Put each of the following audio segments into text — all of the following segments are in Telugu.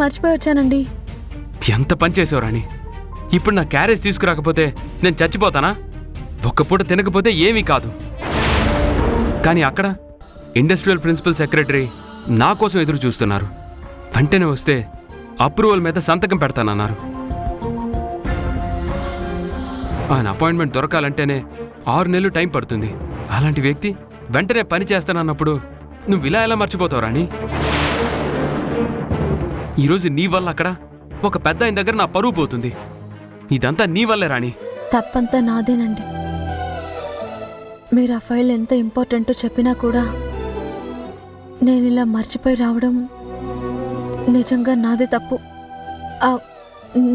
మర్చిపోయి వచ్చానండి. ఎంత పని చేసావు రాణి. ఇప్పుడు నా క్యారేజ్ తీసుకురాకపోతే నేను చచ్చిపోతానా? ఒక్క పూట తినకపోతే ఏమీ కాదు. కానీ అక్కడ ఇండస్ట్రియల్ ప్రిన్సిపల్ సెక్రటరీ నా కోసం ఎదురు చూస్తున్నారు. వెంటనే వస్తే అప్రూవల్ మీద సంతకం పెడతానన్నారు. ఆయన అపాయింట్మెంట్ దొరకాలంటేనే 6 నెలలు టైం పడుతుంది. అలాంటి వ్యక్తి వెంటనే పని చేస్తానన్నప్పుడు నువ్వు ఇలా ఎలా మర్చిపోతావు రాణి? ఈరోజు నీ వల్ల అక్కడ ఒక పెద్ద ఆయన దగ్గర నా పరువు పోతుంది. ఇదంతా నీ వల్లే రాణి. తప్పంతా నాదేనండి. మీరు ఆ ఫైల్ ఎంత ఇంపార్టెంటో చెప్పినా కూడా నేను ఇలా మర్చిపోయి రావడం నిజంగా నాదే తప్పు.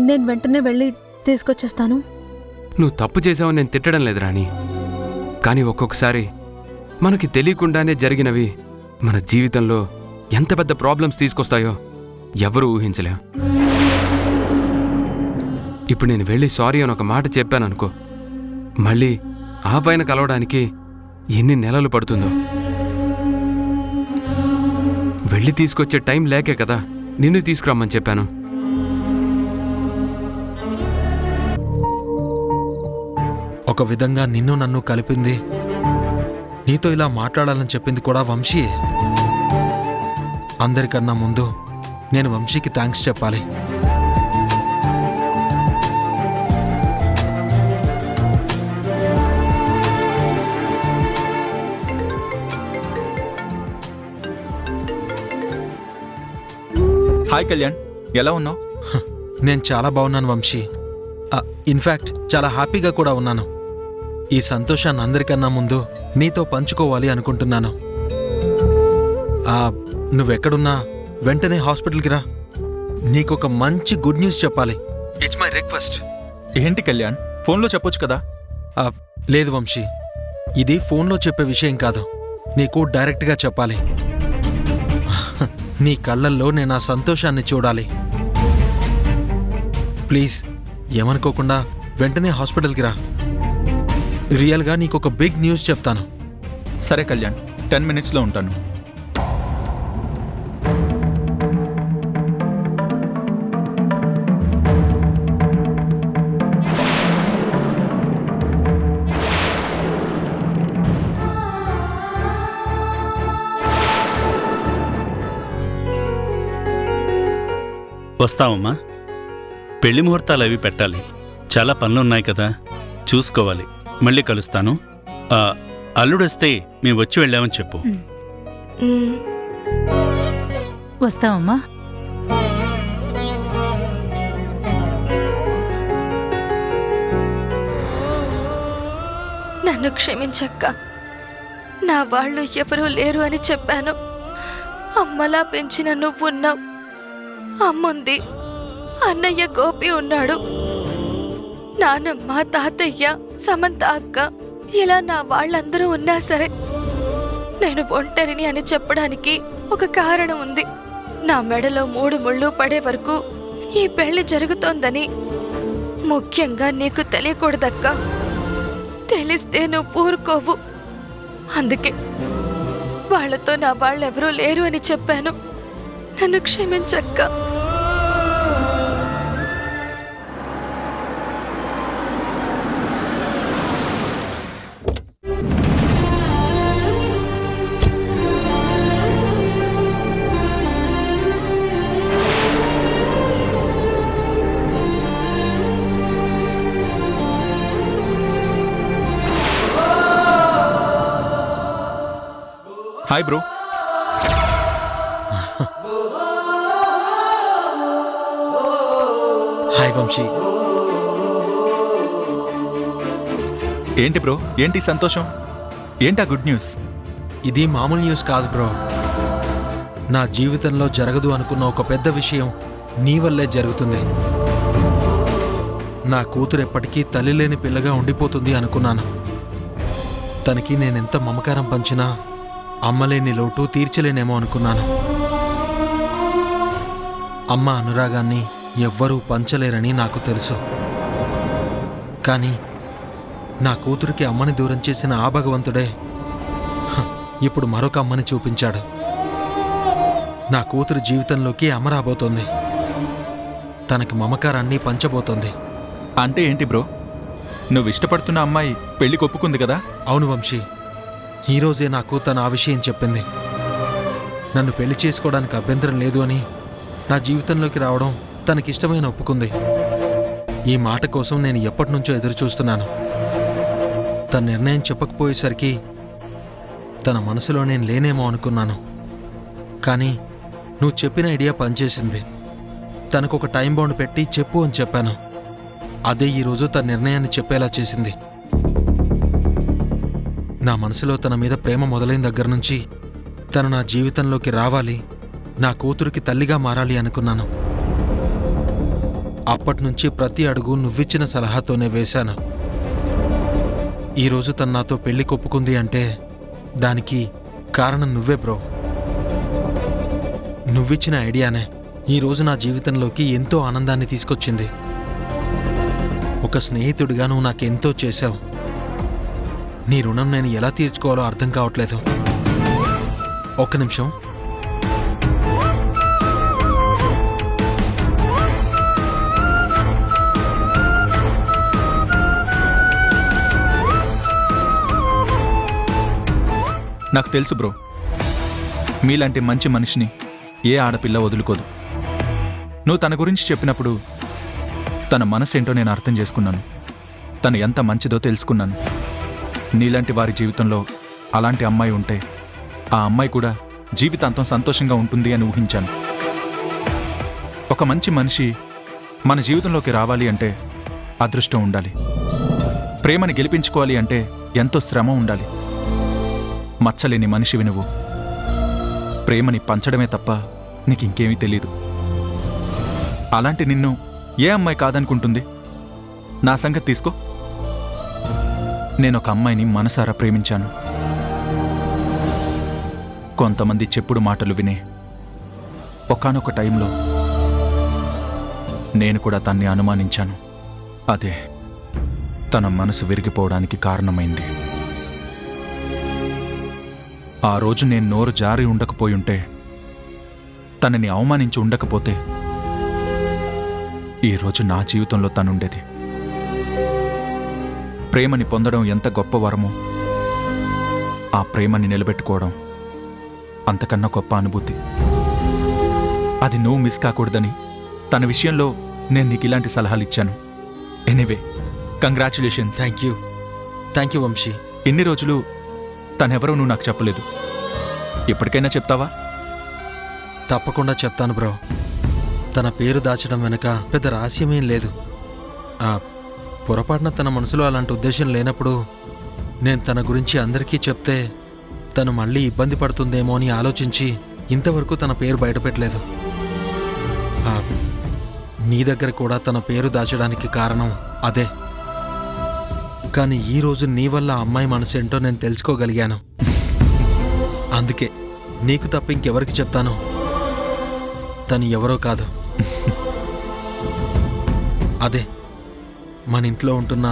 నేను వెంటనే వెళ్ళి తీసుకొచ్చేస్తాను. నువ్వు తప్పు చేసావని నేను తిట్టడం లేదు రాణి. కానీ ఒక్కొక్కసారి మనకి తెలియకుండానే జరిగినవి మన జీవితంలో ఎంత పెద్ద ప్రాబ్లమ్స్ తీసుకొస్తాయో ఎవరూ ఊహించలేం. ఇప్పుడు నేను వెళ్ళి సారీ అని ఒక మాట చెప్పాననుకో, మళ్ళీ ఆ పైన కలవడానికి ఎన్ని నెలలు పడుతుందో. వెళ్ళి తీసుకొచ్చే టైం లేకే కదా నిన్ను తీసుకురమ్మని చెప్పాను. ఒక విధంగా నిన్ను నన్ను కలిపింది, నీతో ఇలా మాట్లాడాలని చెప్పింది కూడా వంశీయే. అందరికన్నా ముందు నేను వంశీకి థ్యాంక్స్ చెప్పాలి. హాయ్ కళ్యాణ్, ఎలా ఉన్నావు? నేను చాలా బాగున్నాను వంశీ. ఇన్ఫ్యాక్ట్ చాలా హ్యాపీగా కూడా ఉన్నాను. ఈ సంతోషాన్ని అందరికన్నా ముందు నీతో పంచుకోవాలి అనుకుంటున్నాను. నువ్వెక్కడున్నా వెంటనే హాస్పిటల్కి రా. నీకొక మంచి గుడ్ న్యూస్ చెప్పాలి. It's my request. ఏంటి కళ్యాణ్, ఫోన్లో చెప్పొచ్చు కదా? లేదు వంశీ, ఇది ఫోన్లో చెప్పే విషయం కాదు, నీకు డైరెక్ట్గా చెప్పాలి. నీ కళ్ళల్లో నేను ఆ సంతోషాన్ని చూడాలి. ప్లీజ్ ఏమనుకోకుండా వెంటనే హాస్పిటల్కి రా. రియల్గా నీకొక బిగ్ న్యూస్ చెప్తాను. సరే కళ్యాణ్, 10 minutesలో ఉంటాను. వస్తామమ్మా. పెళ్లి ముహూర్తాలు అవి పెట్టాలి, చాలా పనులున్నాయి కదా, చూసుకోవాలి. మళ్ళీ కలుస్తాను. అల్లుడొస్తే మేము వచ్చి వెళ్ళామని చెప్పు. వస్తామమ్మా. నన్ను క్షమించక్క. నా వాళ్ళు ఎవరూ లేరు అని చెప్పాను. అమ్మలా పెంచిన నువ్వున్నావు. అమ్ముంది, అన్నయ్య గోపి ఉన్నాడు, నానమ్మ, తాతయ్య, సమంత అక్క, ఇలా నా వాళ్ళందరూ ఉన్నా సరే నేను ఒంటరిని అని చెప్పడానికి ఒక కారణం ఉంది. నా మెడలో 3 ముళ్ళు పడే వరకు ఈ పెళ్లి జరుగుతోందని ముఖ్యంగా నీకు తెలియకూడదక్క. తెలిస్తే నువ్వు ఊరుకోవు. అందుకే వాళ్లతో నా వాళ్ళెవరూ లేరు అని చెప్పాను. నన్ను క్షమించక్క. Hi bro. హాయ్ వంశీ. ఏంటి బ్రో, ఏంటి సంతోషం, ఏంటా గుడ్ న్యూస్? ఇది మామూలు న్యూస్ కాదు బ్రో. నా జీవితంలో జరగదు అనుకున్న ఒక పెద్ద విషయం నీ వల్లే జరుగుతుంది. నా కూతురు ఎప్పటికీ తల్లి లేని పిల్లగా ఉండిపోతుంది అనుకున్నాను. తనకి నేనెంత మమకారం పంచినా అమ్మలేని లోటు తీర్చలేనేమో అనుకున్నాను. అమ్మ అనురాగాన్ని ఎవ్వరూ పంచలేరని నాకు తెలుసు. కానీ నా కూతురికి అమ్మని దూరం చేసిన ఆ భగవంతుడే ఇప్పుడు మరొక అమ్మని చూపించాడు. నా కూతురు జీవితంలోకి అమ్మ రాబోతోంది. తనకి మమకారాన్ని పంచబోతోంది. అంటే ఏంటి బ్రో? నువ్వు ఇష్టపడుతున్న అమ్మాయి పెళ్లికి ఒప్పుకుంది కదా? అవును వంశీ, ఈరోజే నాకు తన ఆ విషయం చెప్పింది. నన్ను పెళ్లి చేసుకోవడానికి అభ్యంతరం లేదు అని నా జీవితంలోకి రావడం తనకిష్టమైన ఒప్పుకుంది. ఈ మాట కోసం నేను ఎప్పటినుంచో ఎదురు చూస్తున్నాను. తన నిర్ణయం చెప్పకపోయేసరికి తన మనసులో నేను లేనేమో అనుకున్నాను. కానీ నువ్వు చెప్పిన ఐడియా పనిచేసింది. తనకు ఒక టైం బౌండ్ పెట్టి చెప్పు అని చెప్పాను. అదే ఈరోజు తన నిర్ణయాన్ని చెప్పేలా చేసింది. నా మనసులో తన మీద ప్రేమ మొదలైన దగ్గర నుంచి తను నా జీవితంలోకి రావాలి, నా కూతురికి తల్లిగా మారాలి అనుకున్నాను. అప్పటినుంచి ప్రతి అడుగు నువ్విచ్చిన సలహాతోనే వేశాను. ఈరోజు తను నాతో పెళ్లి కొప్పుకుంది అంటే దానికి కారణం నువ్వే బ్రో. నువ్విచ్చిన ఐడియానే ఈరోజు నా జీవితంలోకి ఎంతో ఆనందాన్ని తీసుకొచ్చింది. ఒక స్నేహితుడిగా నువ్వు నాకెంతో చేశావు. నీ రుణం నేను ఎలా తీర్చుకోవాలో అర్థం కావట్లేదు. ఒక్క నిమిషం. నాకు తెలుసు బ్రో, మీలాంటి మంచి మనిషిని ఏ ఆడపిల్ల వదులుకోదు. నువ్వు తన గురించి చెప్పినప్పుడు తన మనసేంటో నేను అర్థం చేసుకున్నాను. తను ఎంత మంచిదో తెలుసుకున్నాను. నీలాంటి వారి జీవితంలో అలాంటి అమ్మాయి ఉంటే ఆ అమ్మాయి కూడా జీవితాంతం సంతోషంగా ఉంటుంది అని ఊహించాను. ఒక మంచి మనిషి మన జీవితంలోకి రావాలి అంటే అదృష్టం ఉండాలి. ప్రేమని గెలిపించుకోవాలి అంటే ఎంతో శ్రమ ఉండాలి. మచ్చలేని మనిషివి నువ్వు. ప్రేమని పంచడమే తప్ప నీకింకేమీ తెలీదు. అలాంటి నిన్ను ఏ అమ్మాయి కాదనుకుంటుంది? నా సంగతి తీసుకో. నేనొక అమ్మాయిని మనసారా ప్రేమించాను. కొంతమంది చెప్పుడు మాటలు వినే ఒకానొక టైంలో నేను కూడా తన్ని అనుమానించాను. అదే తన మనసు విరిగిపోవడానికి కారణమైంది. ఆ రోజు నేను నోరు జారి ఉండకపోయుంటే, తనని అవమానించి ఉండకపోతే ఈరోజు నా జీవితంలో తనుండేది. ప్రేమని పొందడం ఎంత గొప్ప వరమో, ఆ ప్రేమని నిలబెట్టుకోవడం అంతకన్నా గొప్ప అనుభూతి. అది నువ్వు మిస్ కాకూడదని తన విషయంలో నేను నీకు ఇలాంటి సలహాలు ఇచ్చాను. Anyway, congratulations. Thank you Vamsi. ఇన్ని రోజులు తనెవరో నువ్వు నాకు చెప్పలేదు. ఎప్పటికైనా చెప్తావా? తప్పకుండా చెప్తాను బ్రో. తన పేరు దాచడం వెనక పెద్ద రహస్యమేం లేదు. పొరపాటున తన మనసులో అలాంటి ఉద్దేశం లేనప్పుడు నేను తన గురించి అందరికీ చెప్తే తను మళ్ళీ ఇబ్బంది పడుతుందేమో అని ఆలోచించి ఇంతవరకు తన పేరు బయటపెట్టలేదు. నీ దగ్గర కూడా తన పేరు దాచడానికి కారణం అదే. కానీ ఈరోజు నీ వల్ల అమ్మాయి మనసేంటో నేను తెలుసుకోగలిగాను. అందుకే నీకు తప్ప ఇంకెవరికి చెప్తాను? తను ఎవరో కాదు, అదే మన ఇంట్లో ఉంటున్న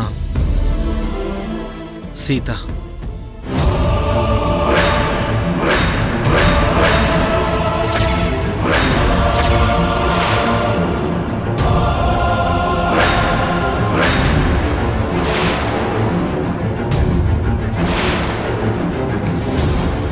సీత.